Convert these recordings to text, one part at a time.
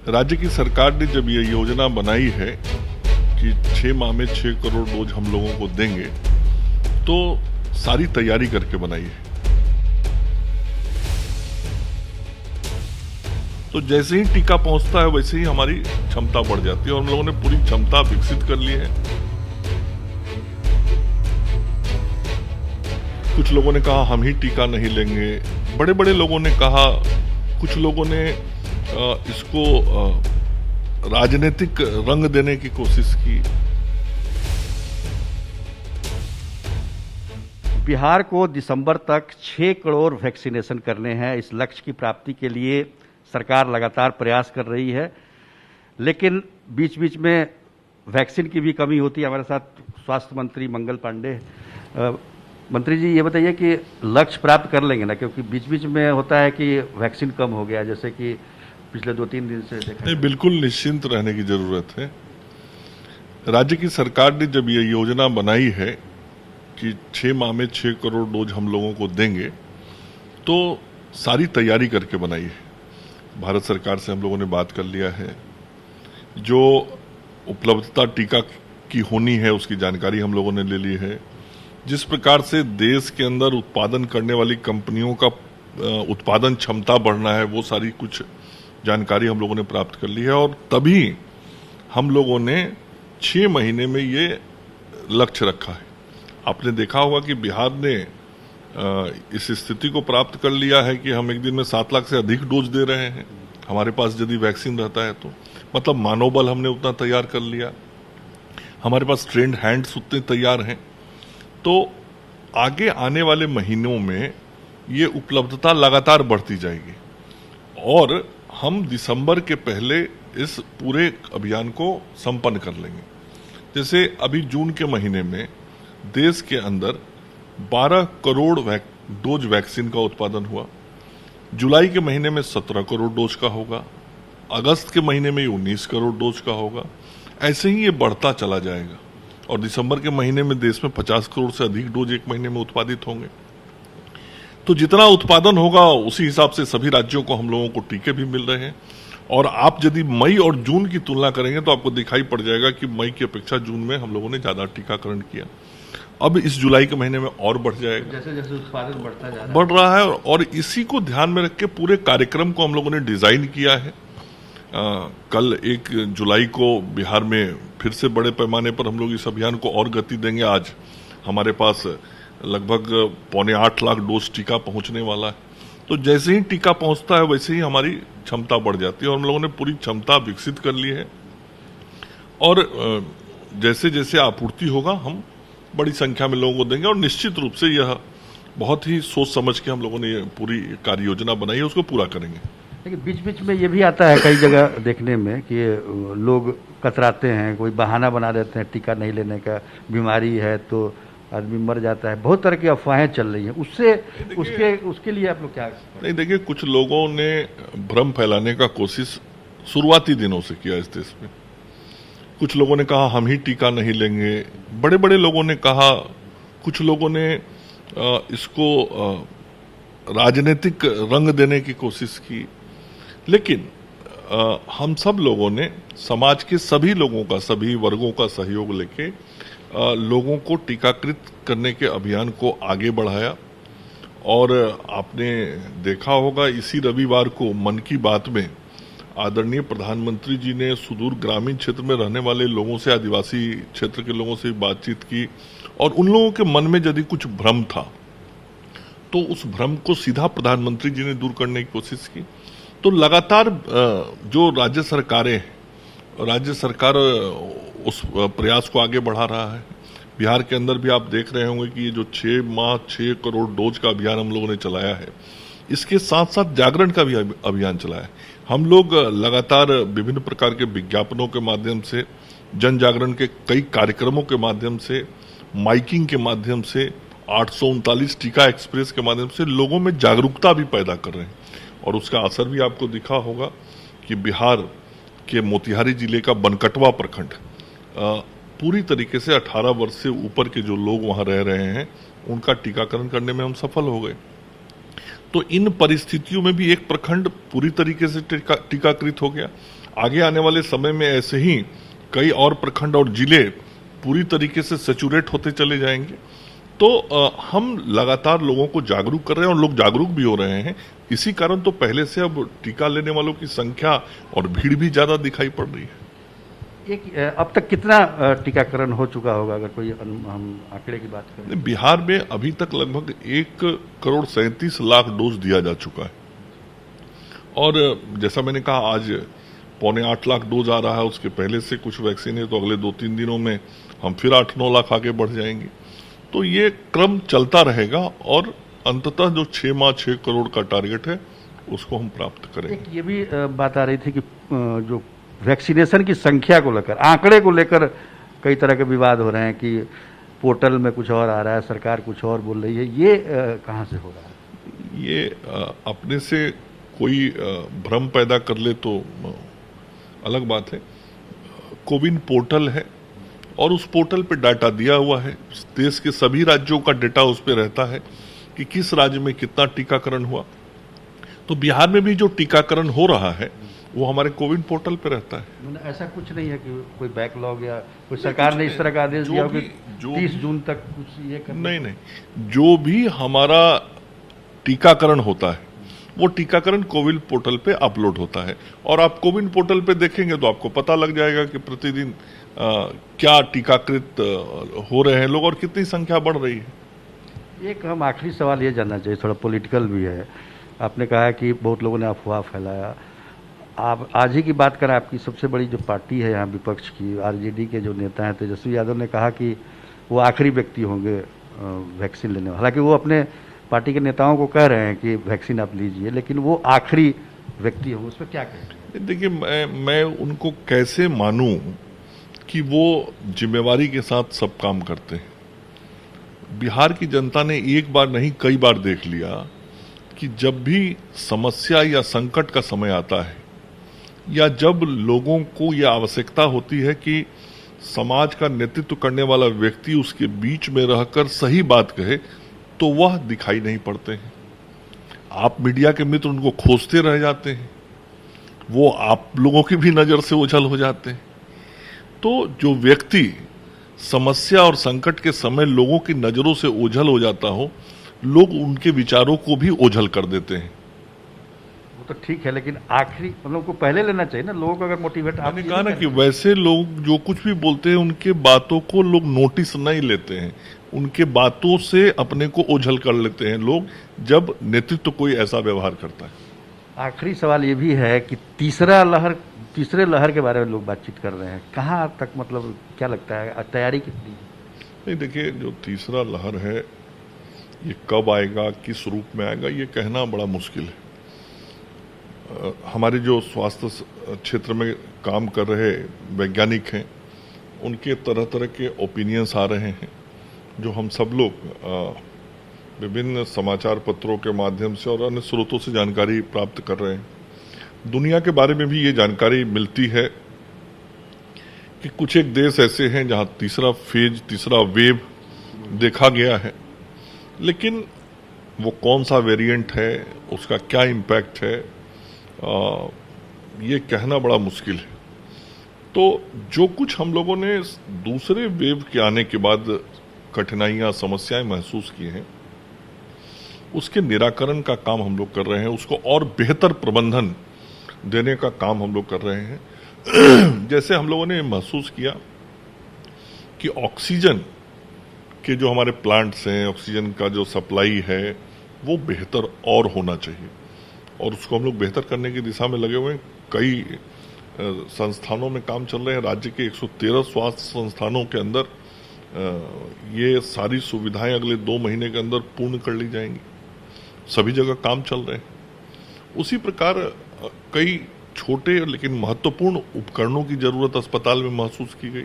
राज्य की सरकार ने जब ये योजना बनाई है कि 6 माह में 6 करोड़ डोज हम लोगों को देंगे, तो सारी तैयारी करके बनाई है। तो जैसे ही टीका पहुंचता है वैसे ही हमारी क्षमता बढ़ जाती है और हम लोगों ने पूरी क्षमता विकसित कर ली है। कुछ लोगों ने कहा हम ही टीका नहीं लेंगे, बड़े बड़े लोगों ने कहा, कुछ लोगों ने इसको राजनीतिक रंग देने की कोशिश की। बिहार को दिसंबर तक 6 करोड़ वैक्सीनेशन करने हैं। इस लक्ष्य की प्राप्ति के लिए सरकार लगातार प्रयास कर रही है, लेकिन बीच बीच में वैक्सीन की भी कमी होती है। हमारे साथ स्वास्थ्य मंत्री मंगल पांडे। मंत्री जी, ये बताइए कि लक्ष्य प्राप्त कर लेंगे ना, क्योंकि बीच बीच में होता है कि वैक्सीन कम हो गया, जैसे कि पिछले 2-3 दिन से देखा। नहीं, बिल्कुल निश्चिंत रहने की जरूरत है। राज्य की सरकार ने जब ये योजना बनाई है कि 6 माह में 6 करोड़ डोज हम लोगों को देंगे, तो सारी तैयारी करके बनाई है। भारत सरकार से हम लोगों ने बात कर लिया है, जो उपलब्धता टीका की होनी है उसकी जानकारी हम लोगों ने ले ली है। जिस प्रकार से देश के अंदर उत्पादन करने वाली कंपनियों का उत्पादन क्षमता बढ़ना है, वो सारी कुछ जानकारी हम लोगों ने प्राप्त कर ली है और तभी हम लोगों ने 6 महीने में ये लक्ष्य रखा है। आपने देखा होगा कि बिहार ने इस स्थिति को प्राप्त कर लिया है कि हम एक दिन में 7 लाख से अधिक डोज दे रहे हैं। हमारे पास यदि वैक्सीन रहता है तो मतलब मानव बल हमने उतना तैयार कर लिया, हमारे पास ट्रेंड हैंड्स उतने तैयार हैं। तो आगे आने वाले महीनों में ये उपलब्धता लगातार बढ़ती जाएगी और हम दिसंबर के पहले इस पूरे अभियान को संपन्न कर लेंगे। जैसे अभी जून के महीने में देश के अंदर 12 करोड़ डोज वैक्सीन का उत्पादन हुआ, जुलाई के महीने में 17 करोड़ डोज का होगा, अगस्त के महीने में 19 करोड़ डोज का होगा। ऐसे ही ये बढ़ता चला जाएगा और दिसंबर के महीने में देश में 50 करोड़ से अधिक डोज एक महीने में उत्पादित होंगे। तो जितना उत्पादन होगा उसी हिसाब से सभी राज्यों को हम लोगों को टीके भी मिल रहे हैं और आप यदि मई और जून की तुलना करेंगे तो आपको दिखाई पड़ जाएगा कि मई की अपेक्षा जून में हम लोगों ने ज्यादा टीकाकरण किया। अब इस जुलाई के महीने में और बढ़ जाएगा, जैसे जैसे उत्पादन बढ़ रहा है और इसी को ध्यान में रख के पूरे कार्यक्रम को हम लोगों ने डिजाइन किया है। कल 1 जुलाई को बिहार में फिर से बड़े पैमाने पर हम लोग इस अभियान को और गति देंगे। आज हमारे पास लगभग 7.25 लाख डोज टीका पहुंचने वाला है। तो जैसे ही टीका पहुंचता है वैसे ही हमारी क्षमता बढ़ जाती है और हम लोगों ने पूरी क्षमता विकसित कर ली है और जैसे जैसे आपूर्ति होगा हम बड़ी संख्या में लोगों को देंगे और निश्चित रूप से यह बहुत ही सोच समझ के हम लोगों ने पूरी कार्य योजना बनाई है, उसको पूरा करेंगे। लेकिन बीच बीच में ये भी आता है कई जगह देखने में कि लोग कतराते हैं, कोई बहाना बना देते हैं टीका नहीं लेने का, बीमारी है तो आदमी मर जाता है। बहुत तरह की अफवाहें चल रही हैं, उसके लिए आप लोग क्या? नहीं, देखिए, कुछ लोगों ने भ्रम फैलाने का कोशिश शुरुआती दिनों से किया इस देश में। कुछ लोगों ने कहा हम ही टीका नहीं लेंगे, बड़े बड़े लोगों ने कहा, कुछ लोगों ने इसको राजनीतिक रंग देने की कोशिश की। लेकिन हम सब लोगों ने समाज के सभी लोगों का, सभी वर्गों का सहयोग लेके लोगों को टीकाकृत करने के अभियान को आगे बढ़ाया और आपने देखा होगा इसी रविवार को मन की बात में आदरणीय प्रधानमंत्री जी ने सुदूर ग्रामीण क्षेत्र में रहने वाले लोगों से, आदिवासी क्षेत्र के लोगों से बातचीत की और उन लोगों के मन में यदि कुछ भ्रम था तो उस भ्रम को सीधा प्रधानमंत्री जी ने दूर करने की कोशिश की। तो लगातार जो राज्य सरकार उस प्रयास को आगे बढ़ा रहा है। बिहार के अंदर भी आप देख रहे होंगे कि ये जो 6 माह 6 करोड़ डोज का अभियान हम लोगों ने चलाया है, इसके साथ साथ जागरण का भी अभियान चलाया है। हम लोग लगातार विभिन्न प्रकार के विज्ञापनों के माध्यम से, जन जागरण के कई कार्यक्रमों के माध्यम से, माइकिंग के माध्यम से, 839 टीका एक्सप्रेस के माध्यम से लोगों में जागरूकता भी पैदा कर रहे हैं और उसका असर भी आपको दिखा होगा कि बिहार के मोतिहारी जिले का बनकटवा प्रखंड पूरी तरीके से 18 वर्ष से ऊपर के जो लोग वहां रह रहे हैं उनका टीकाकरण करने में हम सफल हो गए। तो इन परिस्थितियों में भी एक प्रखंड पूरी तरीके से टीकाकृत हो गया। आगे आने वाले समय में ऐसे ही कई और प्रखंड और जिले पूरी तरीके से सैचुरेट होते चले जाएंगे। तो हम लगातार लोगों को जागरूक कर रहे हैं और लोग जागरूक भी हो रहे हैं। इसी कारण तो पहले से अब टीका लेने वालों की संख्या और भीड़ भी ज्यादा दिखाई पड़ रही है। अब तक कितना टीकाकरण हो चुका होगा, अगर कोई हम आंकड़े की बात करें? बिहार में अभी तक लगभग 1,37,00,000 डोज दिया जा चुका है और जैसा मैंने कहा आज 7.25 लाख डोज आ रहा है। उसके पहले से कुछ वैक्सीन है, तो अगले 2-3 दिनों में हम फिर 8-9 लाख आगे बढ़ जाएंगे। तो ये क्रम चलता रहेगा और अंततः जो 6 करोड़ का टारगेट है उसको हम प्राप्त करेंगे। एक ये भी बात आ रही थी कि जो वैक्सीनेशन की संख्या को लेकर, आंकड़े को लेकर कई तरह के विवाद हो रहे हैं कि पोर्टल में कुछ और आ रहा है, सरकार कुछ और बोल रही है। ये कहाँ से हो रहा है? ये अपने से कोई भ्रम पैदा कर ले तो अलग बात है। कोविन पोर्टल है और उस पोर्टल पे डाटा दिया हुआ है। देश के सभी राज्यों का डेटा उस पे रहता है कि किस राज्य में कितना टीकाकरण हुआ। तो बिहार में भी जो टीकाकरण हो रहा है वो हमारे कोविन पोर्टल पे रहता है। ऐसा कुछ नहीं है कि कोई बैकलॉग या कोई सरकार ने इस तरह का आदेश दिया हो कि 30 जून तक कुछ ये करना? नहीं, जो भी हमारा टीकाकरण होता है वो टीकाकरण कोविन पोर्टल पे अपलोड होता है और आप कोविन पोर्टल पे देखेंगे तो आपको पता लग जाएगा कि प्रतिदिन क्या टीकाकृत हो रहे हैं लोग और कितनी संख्या बढ़ रही है। एक हम आखिरी सवाल ये जानना चाहिए, थोड़ा पॉलिटिकल भी है। आपने कहा कि बहुत लोगों ने अफवाह फैलाया। आप आज ही की बात करें, आपकी सबसे बड़ी जो पार्टी है यहाँ विपक्ष की, आरजेडी के जो नेता हैं तेजस्वी यादव ने कहा कि वो आखिरी व्यक्ति होंगे वैक्सीन लेने। हालांकि वो अपने पार्टी के नेताओं को कह रहे हैं कि वैक्सीन आप लीजिए, लेकिन वो आखिरी व्यक्ति होंगे, उस पर क्या कहें? देखिए, मैं उनको कैसे मानूं कि वो जिम्मेवारी के साथ सब काम करते हैं। बिहार की जनता ने एक बार नहीं कई बार देख लिया कि जब भी समस्या या संकट का समय आता है या जब लोगों को यह आवश्यकता होती है कि समाज का नेतृत्व करने वाला व्यक्ति उसके बीच में रहकर सही बात कहे, तो वह दिखाई नहीं पड़ते हैं। आप मीडिया के मित्र उनको खोजते रह जाते हैं, वो आप लोगों की भी नजर से ओझल हो जाते हैं। तो जो व्यक्ति समस्या और संकट के समय लोगों की नजरों से ओझल हो जाता हो, लोग उनके विचारों को भी ओझल कर देते हैं। वो तो ठीक है, लेकिन आखिरी मतलब को पहले लेना चाहिए ना, लोगों को अगर मोटिवेट। आपने कहा ना कि वैसे लोग जो कुछ भी बोलते हैं उनके बातों को लोग नोटिस नहीं लेते हैं, उनके बातों से अपने को ओझल कर लेते हैं लोग जब नेतृत्व कोई ऐसा व्यवहार करता है। आखिरी सवाल ये भी है कि तीसरे लहर के बारे में लोग बातचीत कर रहे हैं, कहाँ तक, मतलब क्या लगता है तैयारी कितनी? नहीं, देखिए, जो तीसरा लहर है ये कब आएगा, किस रूप में आएगा, ये कहना बड़ा मुश्किल है। हमारे जो स्वास्थ्य क्षेत्र में काम कर रहे वैज्ञानिक हैं उनके तरह तरह के ओपिनियंस आ रहे हैं जो हम सब लोग विभिन्न समाचार पत्रों के माध्यम से और अन्य स्रोतों से जानकारी प्राप्त कर रहे हैं। दुनिया के बारे में भी ये जानकारी मिलती है कि कुछ एक देश ऐसे हैं जहां तीसरा वेव देखा गया है, लेकिन वो कौन सा वेरिएंट है, उसका क्या इम्पैक्ट है, ये कहना बड़ा मुश्किल है। तो जो कुछ हम लोगों ने दूसरे वेव के आने के बाद कठिनाइयां, समस्याएं महसूस की हैं, उसके निराकरण का काम हम लोग कर रहे हैं, उसको और बेहतर प्रबंधन देने का काम हम लोग कर रहे हैं। जैसे हम लोगों ने महसूस किया कि ऑक्सीजन के जो हमारे प्लांट्स हैं, ऑक्सीजन का जो सप्लाई है वो बेहतर और होना चाहिए और उसको हम लोग बेहतर करने की दिशा में लगे हुए हैं। कई संस्थानों में काम चल रहे हैं। राज्य के 113 स्वास्थ्य संस्थानों के अंदर ये सारी सुविधाएं अगले 2 महीने के अंदर पूर्ण कर ली जाएंगी। सभी जगह काम चल रहे हैं। उसी प्रकार कई छोटे लेकिन महत्वपूर्ण उपकरणों की जरूरत अस्पताल में महसूस की गई,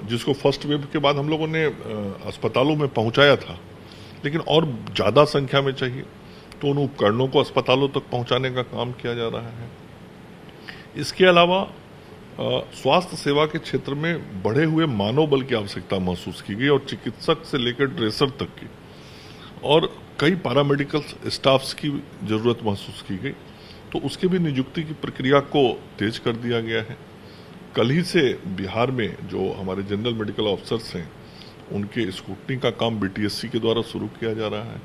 जिसको फर्स्ट वेव के बाद हम लोगों ने अस्पतालों में पहुंचाया था, लेकिन और ज्यादा संख्या में चाहिए, तो उन उपकरणों को अस्पतालों तक पहुंचाने का काम किया जा रहा है। इसके अलावा स्वास्थ्य सेवा के क्षेत्र में बढ़े हुए मानव बल की आवश्यकता महसूस की गई और चिकित्सक से लेकर ड्रेसर तक की, और कई पैरामेडिकल स्टाफ्स की जरूरत महसूस की गई। तो उसके भी नियुक्ति की प्रक्रिया को तेज कर दिया गया है। कल ही से बिहार में जो हमारे जनरल मेडिकल ऑफिसर्स हैं उनके स्क्रूटनी का काम बीटीएससी के द्वारा शुरू किया जा रहा है।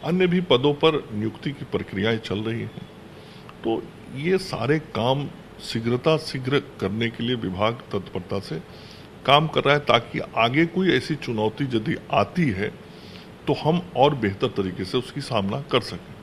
अन्य भी पदों पर नियुक्ति की प्रक्रियाएं चल रही हैं। तो ये सारे काम शीघ्र करने के लिए विभाग तत्परता से काम कर रहा है, ताकि आगे कोई ऐसी चुनौती यदि आती है तो हम और बेहतर तरीके से उसकी सामना कर सकें।